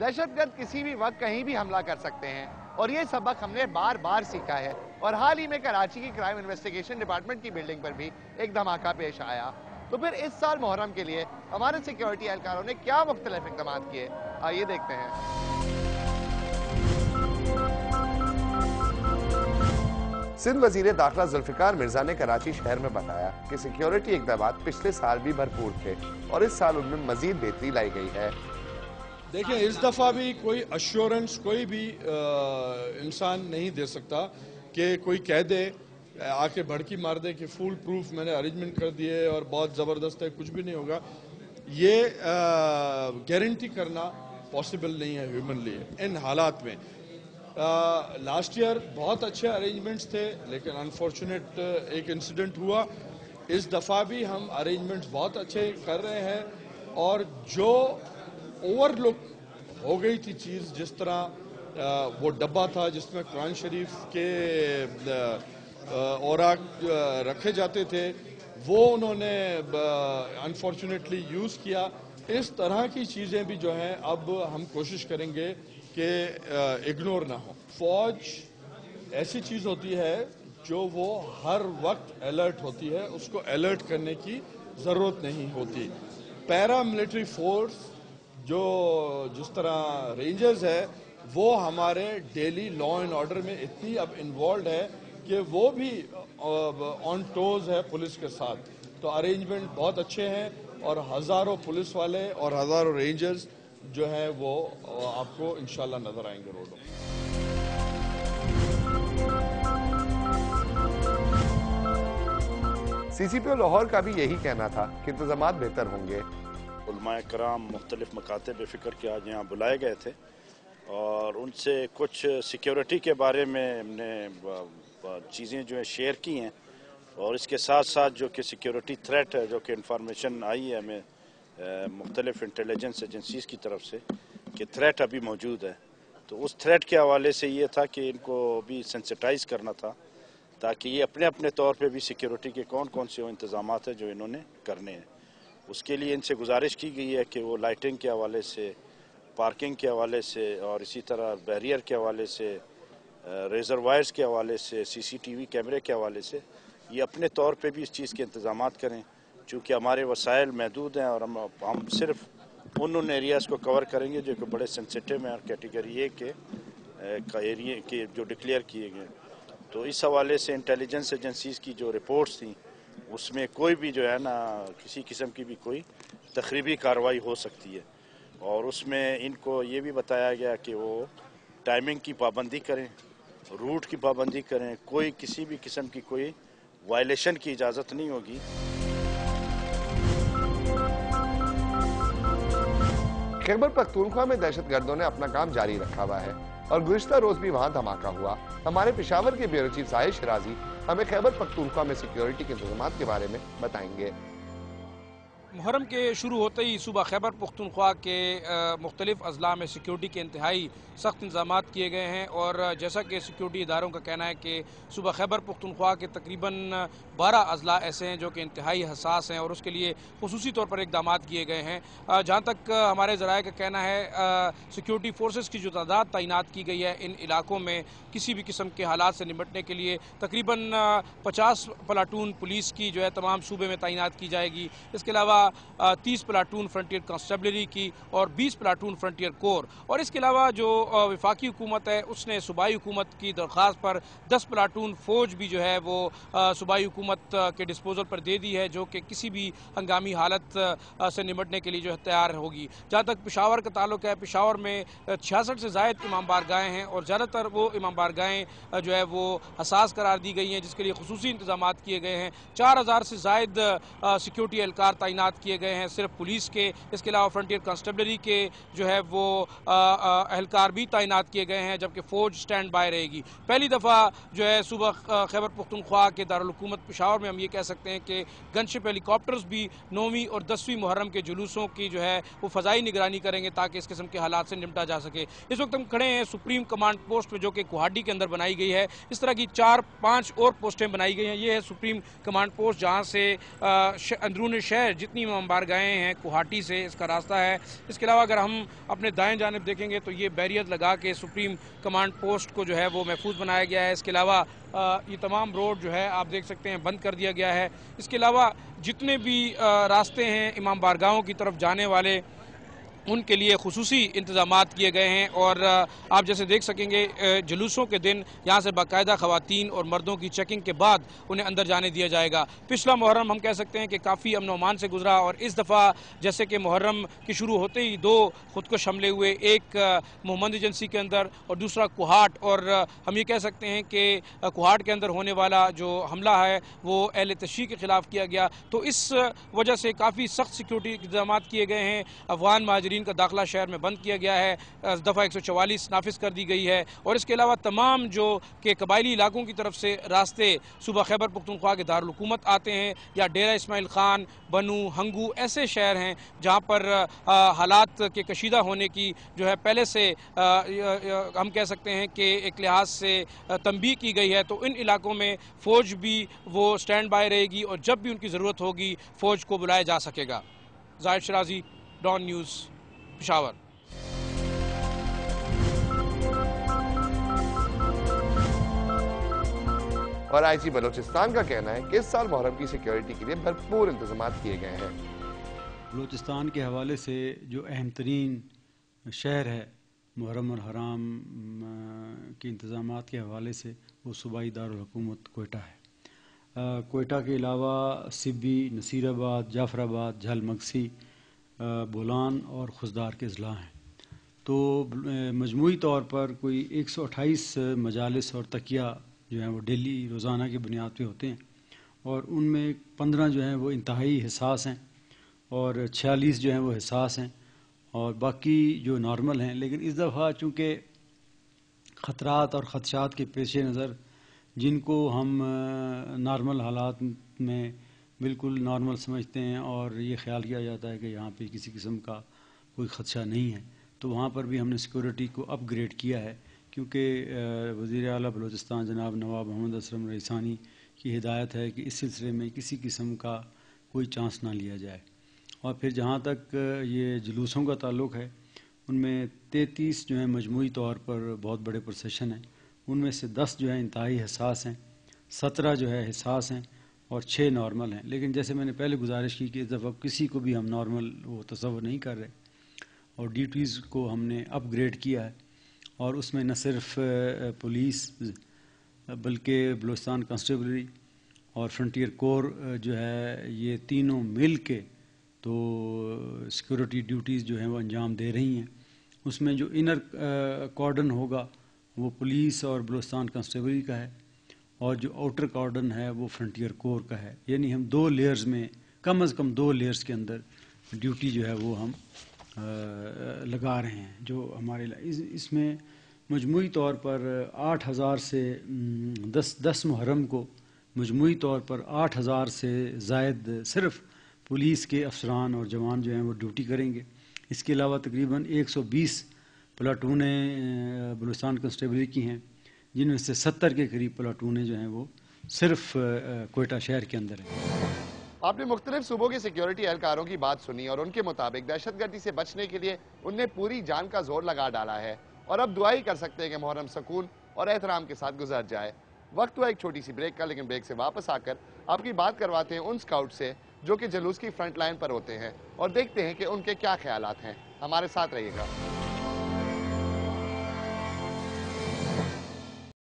دہشت گرد کسی بھی وقت کہیں بھی حملہ کر سکتے ہیں اور یہ سبق ہم نے بار بار سیکھا ہے، اور حال ہی میں کراچی کی کرائم انویسٹیگیشن ڈپارٹمنٹ کی بلڈنگ پر بھی ایک دھماکہ پیش آیا۔ تو پھر اس سال محرم کے لیے ہمارے سیکیورٹی اہلکاروں نے کیا مختلف اقدامات کیے، آئیے دیکھتے ہیں۔ سندھ وزیر داخلہ ذوالفقار مرزا نے کراچی شہر میں بتایا کہ سیکیورٹی اقدامات پچھلے سال بھی بھرپور تھے اور اس سال ان میں مزید بہتری لائی گئی ہے۔ دیکھیں، اس دفعہ بھی کوئی ایشورنس کوئی بھی انسان نہیں دے سکتا کہ کوئی کہہ دے آ کے بھڑکی مار دے کہ فول پروف میں نے ارینجمنٹ کر دیے اور بہت زبردست ہے، کچھ بھی نہیں ہوگا۔ یہ گارنٹی کرنا پاسبل نہیں ہے ہیومنلی ان حالات میں۔ لاسٹ ایئر بہت اچھے ارینجمنٹس تھے، لیکن انفارچونیٹ ایک انسیڈنٹ ہوا۔ اس دفعہ بھی ہم ارینجمنٹس بہت اچھے کر رہے ہیں، اور جو اوور لک ہو گئی تھی چیز، جس طرح وہ ڈبہ تھا جس میں قرآن شریف کے اوراق رکھے جاتے تھے، وہ انہوں نے انفارچونیٹلی یوز کیا۔ اس طرح کی چیزیں بھی جو ہیں اب ہم کوشش کریں گے کہ اگنور نہ ہو۔ فوج ایسی چیز ہوتی ہے جو وہ ہر وقت الرٹ ہوتی ہے، اس کو الرٹ کرنے کی ضرورت نہیں ہوتی۔ پیرا ملٹری فورس جس طرح رینجرز ہے، وہ ہمارے ڈیلی لا اینڈ آرڈر میں اتنی اب انوالوڈ ہے کہ وہ بھی آن ٹوز ہے پولیس کے ساتھ۔ تو ارینجمنٹ بہت اچھے ہیں، اور ہزاروں پولیس والے اور ہزاروں رینجرز جو ہیں وہ آپ کو انشاءاللہ نظر آئیں گے روڈوں میں۔ سی سی پی او لاہور کا بھی یہی کہنا تھا کہ انتظامات بہتر ہوں گے۔ علماء کرام مختلف مکاتب فکر کے آج یہاں بلائے گئے تھے، اور ان سے کچھ سیکیورٹی کے بارے میں ہم نے چیزیں جو ہیں شیئر کی ہیں، اور اس کے ساتھ ساتھ جو کہ سیکیورٹی تھریٹ ہے، جو کہ انفارمیشن آئی ہے ہمیں مختلف انٹیلیجنس ایجنسیز کی طرف سے کہ تھریٹ ابھی موجود ہے، تو اس تھریٹ کے حوالے سے یہ تھا کہ ان کو بھی سینسٹائز کرنا تھا، تاکہ یہ اپنے اپنے طور پہ بھی سیکیورٹی کے کون کون سے انتظامات ہیں جو انہوں نے کرنے ہیں۔ اس کے لیے ان سے گزارش کی گئی ہے کہ وہ لائٹنگ کے حوالے سے، پارکنگ کے حوالے سے، اور اسی طرح بیریئر کے حوالے سے، ریزروائرز کے حوالے سے، سی سی ٹی وی کیمرے کے حوالے سے یہ اپنے طور پہ بھی اس چیز کے انتظامات کریں، چونکہ ہمارے وسائل محدود ہیں، اور ہم صرف ان ایریاز کو کور کریں گے جو کہ بڑے سینسیٹیو ہیں اور کیٹیگری اے کے ایریے کے جو ڈکلیئر کیے گئے۔ تو اس حوالے سے انٹیلیجنس ایجنسیز کی جو رپورٹس تھیں، اس میں کوئی بھی جو ہے نا کسی قسم کی بھی کوئی تخریبی کارروائی ہو سکتی ہے، اور اس میں ان کو یہ بھی بتایا گیا کہ وہ ٹائمنگ کی پابندی کریں، روٹ کی پابندی کریں، کوئی کسی بھی قسم کی کوئی وائلیشن کی اجازت نہیں ہوگی۔ خیبر پختونخوا میں دہشت گردوں نے اپنا کام جاری رکھا ہوا ہے، اور گزشتہ روز بھی وہاں دھماکہ ہوا۔ ہمارے پشاور کے بیورو چیف ساحل شرازی ہمیں خیبر پختونخوا میں سیکیورٹی کے انتظامات کے بارے میں بتائیں گے۔ محرم کے شروع ہوتے ہی صوبہ خیبر پختونخوا کے مختلف اضلاع میں سیکیورٹی کے انتہائی سخت انتظامات کیے گئے ہیں، اور جیسا کہ سیکیورٹی اداروں کا کہنا ہے کہ صوبہ خیبر پختونخوا کے تقریباً 12 اضلاع ایسے ہیں جو کہ انتہائی حساس ہیں، اور اس کے لیے خصوصی طور پر اقدامات کیے گئے ہیں۔ جہاں تک ہمارے ذرائع کا کہنا ہے، سیکیورٹی فورسز کی جو تعداد تعینات کی گئی ہے ان علاقوں میں کسی بھی قسم کے حالات سے نمٹنے کے لیے، تقریباً 50 پلاٹون پولیس کی جو ہے تمام صوبے میں تعینات کی جائے گی۔ اس کے علاوہ 30 پلاٹون فرنٹیئر کانسٹیبلری کی اور 20 پلاٹون فرنٹیئر کور، اور اس کے علاوہ جو وفاقی حکومت ہے اس نے صوبائی حکومت کی درخواست پر 10 پلاٹون فوج بھی جو ہے وہ صوبائی حکومت کے ڈسپوزل پر دے دی ہے، جو کہ کسی بھی ہنگامی حالت سے نمٹنے کے لیے جو ہے تیار ہوگی۔ جہاں تک پشاور کا تعلق ہے، پشاور میں 66 سے زائد امام بارگاہیں ہیں، اور زیادہ تر وہ امام بارگاہیں جو ہے وہ حساس قرار دی گئی ہیں، جس کے لیے خصوصی انتظامات کیے گئے ہیں۔ 4000 سے زائد سیکیورٹی اہلکار تعینات کیے گئے ہیں صرف پولیس کے، اس کے علاوہ فرنٹیئر کانسٹیبلری کے جو ہے وہ اہلکار بھی تعینات کیے گئے ہیں، جبکہ فوج سٹینڈ بائی رہے گی۔ پہلی دفعہ جو ہے صوبہ خیبر پختونخوا کے دارالحکومت پشاور میں ہم یہ کہہ سکتے ہیں کہ گن شپ ہیلی کاپٹرز بھی 9ویں اور 10ویں محرم کے جلوسوں کی جو ہے وہ فضائی نگرانی کریں گے، تاکہ اس قسم کے حالات سے نمٹا جا سکے۔ اس وقت ہم کھڑے ہیں سپریم کمانڈ پوسٹ پہ، جو کہ کوہاٹی کے اندر بنائی گئی ہے۔ اس طرح کی 4-5 اور پوسٹیں بنائی گئی ہیں۔ یہ ہے سپریم کمانڈ پوسٹ، جہاں سے اندرون شہر جتنی جتنی امام بارگاہیں ہیں کوہاٹی سے اس کا راستہ ہے. اس کے علاوہ اگر ہم اپنے دائیں جانب دیکھیں گے تو یہ بیریئر لگا کے سپریم کمانڈ پوسٹ کو جو ہے وہ محفوظ بنایا گیا ہے. اس کے علاوہ یہ تمام روڈ جو ہے آپ دیکھ سکتے ہیں بند کر دیا گیا ہے. اس کے علاوہ جتنے بھی راستے ہیں امام بارگاہوں کی طرف جانے والے ان کے لیے خصوصی انتظامات کیے گئے ہیں. اور آپ جیسے دیکھ سکیں گے جلوسوں کے دن یہاں سے باقاعدہ خواتین اور مردوں کی چیکنگ کے بعد انہیں اندر جانے دیا جائے گا. پچھلا محرم ہم کہہ سکتے ہیں کہ کافی امن و امان سے گزرا، اور اس دفعہ جیسے کہ محرم کی شروع ہوتے ہی دو خودکش حملے ہوئے، ایک محمد ایجنسی کے اندر اور دوسرا کوہاٹ. اور ہم یہ کہہ سکتے ہیں کہ کوہاٹ کے اندر ہونے والا جو حملہ ہے وہ اہل تشیع کے خلاف کیا گیا. تو اس وجہ سے کافی سخت سیکیورٹی انتظامات کیے گئے ہیں. افغان مہاجرین کا داخلہ شہر میں بند کیا گیا ہے، دفعہ 144 نافذ کر دی گئی ہے. اور اس کے علاوہ تمام جو کہ قبائلی علاقوں کی طرف سے راستے صوبہ خیبر پختونخوا کے دارالحکومت آتے ہیں یا ڈیرہ اسماعیل خان، بنو، ہنگو ایسے شہر ہیں جہاں پر حالات کے کشیدہ ہونے کی جو ہے پہلے سے ہم کہہ سکتے ہیں کہ ایک لحاظ سے تنبیہ کی گئی ہے. تو ان علاقوں میں فوج بھی وہ سٹینڈ بائی رہے گی اور جب بھی ان کی ضرورت ہوگی فوج کو بلایا جا سکے گا. زاہد شرازی، ڈان نیوز، پشاور. اور آئی جی بلوچستان کا کہنا ہے کہ اس سال محرم کی سیکیورٹی کے لیے بھرپور انتظامات کیے گئے ہیں. بلوچستان کے حوالے سے جو اہم ترین شہر ہے محرم الحرام کے انتظامات کے حوالے سے وہ صوبائی دارالحکومت کوئٹہ ہے. کوئٹہ کے علاوہ سبی، نصیر آباد، جعفر آباد، جھل مگسی، بولان اور خزدار کے اضلاع ہیں. تو مجموعی طور پر کوئی 128 مجالس اور تکیہ جو ہیں وہ ڈیلی روزانہ کی بنیاد پہ ہوتے ہیں، اور ان میں 15 جو ہیں وہ انتہائی حساس ہیں اور 46 جو ہیں وہ حساس ہیں اور باقی جو نارمل ہیں. لیکن اس دفعہ چونکہ خطرات اور خدشات کے پیش نظر جن کو ہم نارمل حالات میں بالکل نارمل سمجھتے ہیں اور یہ خیال کیا جاتا ہے کہ یہاں پہ کسی قسم کا کوئی خدشہ نہیں ہے، تو وہاں پر بھی ہم نے سیکورٹی کو اپ گریڈ کیا ہے. کیونکہ وزیر اعلیٰ بلوچستان جناب نواب محمد اسلم رئیسانی کی ہدایت ہے کہ اس سلسلے میں کسی قسم کا کوئی چانس نہ لیا جائے. اور پھر جہاں تک یہ جلوسوں کا تعلق ہے ان میں 33 جو ہیں مجموعی طور پر بہت بڑے پروسیشن ہیں، ان میں سے 10 جو ہیں انتہائی حساس ہیں، 17 جو ہے حساس ہیں اور 6 نارمل ہیں. لیکن جیسے میں نے پہلے گزارش کی کہ اس دفعہ کسی کو بھی ہم نارمل وہ تصور نہیں کر رہے، اور ڈیوٹیز کو ہم نے اپ گریڈ کیا ہے. اور اس میں نہ صرف پولیس بلکہ بلوچستان کانسٹیبلری اور فرنٹیئر کور جو ہے یہ تینوں مل کے تو سیکورٹی ڈیوٹیز جو ہیں وہ انجام دے رہی ہیں. اس میں جو انر کارڈن ہوگا وہ پولیس اور بلوچستان کانسٹیبلری کا ہے، اور جو آؤٹر کارڈن ہے وہ فرنٹیئر کور کا ہے. یعنی ہم 2 لیئرز میں کم از کم 2 لیئرز کے اندر ڈیوٹی جو ہے وہ ہم لگا رہے ہیں. جو ہمارے اس میں مجموعی طور پر 8000 سے 10 محرم کو مجموعی طور پر 8000 سے زائد صرف پولیس کے افسران اور جوان جو ہیں وہ ڈیوٹی کریں گے. اس کے علاوہ تقریباً 120 پلاٹونیں بلوچستان کانسٹیبلری کی ہیں، جن میں سے 70 کے قریب پلاٹونیں جو ہیں وہ صرف کوئٹہ شہر کے اندر ہیں. آپ نے مختلف صوبوں کے سیکیورٹی اہلکاروں کی بات سنی اور ان کے مطابق دہشت گردی سے بچنے کے لیے ان نے پوری جان کا زور لگا ڈالا ہے، اور اب دعا ہی کر سکتے ہیں کہ محرم سکون اور احترام کے ساتھ گزر جائے. وقت ہوا ایک چھوٹی سی بریک کا، لیکن بریک سے واپس آ کر آپ کی بات کرواتے ہیں ان سکاؤٹ سے جو کہ جلوس کی فرنٹ لائن پر ہوتے ہیں، اور دیکھتے ہیں کہ ان کے کیا خیالات ہیں. ہمارے ساتھ رہیے گا.